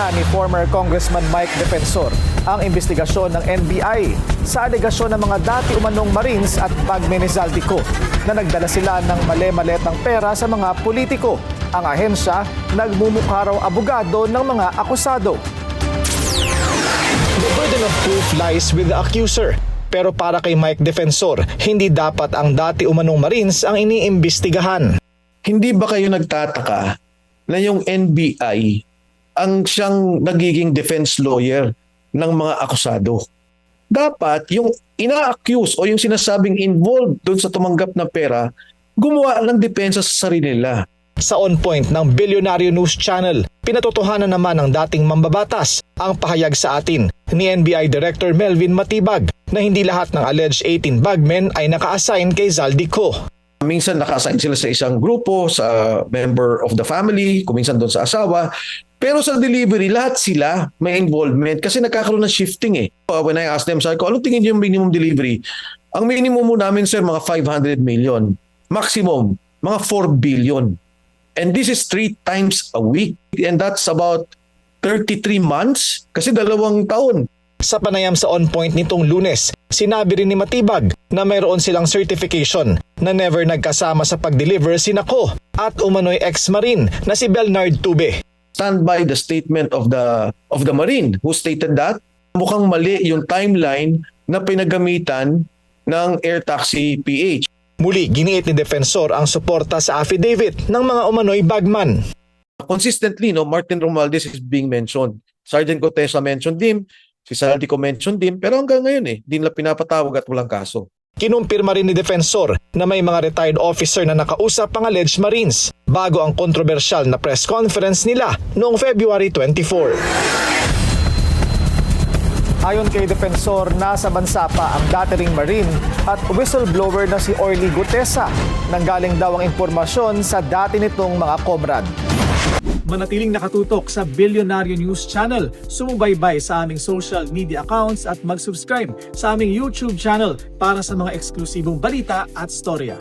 na ni former Congressman Mike Defensor ang investigasyon ng NBI sa alegasyon ng mga dati umanong Marines at bagmen ni Zaldico na nagdala sila ng mali-maletang pera sa mga politiko. Ang ahensya nagmumukha raw abogado ng mga akusado. The burden of proof lies with the accuser. Pero para kay Mike Defensor, hindi dapat ang dati umanong Marines ang iniimbestigahan. Hindi ba kayo nagtataka na yung NBI ang siyang nagiging defense lawyer ng mga akusado? Dapat yung ina-accuse o yung sinasabing involved doon sa tumanggap na pera, gumawa ng depensa sa sarili nila. Sa On Point ng Bilyonaryo News Channel, pinatotohanan naman ng dating mambabatas ang pahayag sa atin ni NBI Director Melvin Matibag na hindi lahat ng alleged 18 bagmen ay naka-assign kay Zaldico. Minsan naka-assign sila sa isang grupo, sa member of the family, kuminsan doon sa asawa. Pero sa delivery, lahat sila may involvement kasi nagkakaroon ng shifting eh. When I asked them, sabi ko, anong tingin niyo yung minimum delivery? Ang minimum mo namin, sir, mga 500 million. Maximum, mga 4 billion. And this is 3 times a week. And that's about 33 months kasi 2 taon. Sa panayam sa On Point nitong Lunes, sinabi rin ni Matibag na mayroon silang certification na never nagkasama sa pag-deliver si Nako at umano'y ex-marine na si Bernard Tube. Stand by the statement of the Marine who stated that mukhang mali yung timeline na pinagamitan ng air taxi PH. Muli, giniit ni Defensor ang suporta sa affidavit ng mga umano'y bagman. Consistently, Martin Romualdez is being mentioned. Sergeant Gutesa mentioned him, si Zaldico mentioned him, pero hanggang ngayon di nila pinapatawag at walang kaso. Kinumpirma rin ni Defensor na may mga retired officer na nakausap ang alleged Marines bago ang kontrobersyal na press conference nila noong February 24. Ayon kay Defensor, nasa bansa pa ang dati ring Marine at whistleblower na si Orly Gutesa. Nanggaling daw ang impormasyon sa dati nitong mga komrad. Manatiling nakatutok sa Bilyonaryo News Channel, sumubaybay sa aming social media accounts at mag-subscribe sa aming YouTube channel para sa mga eksklusibong balita at storya.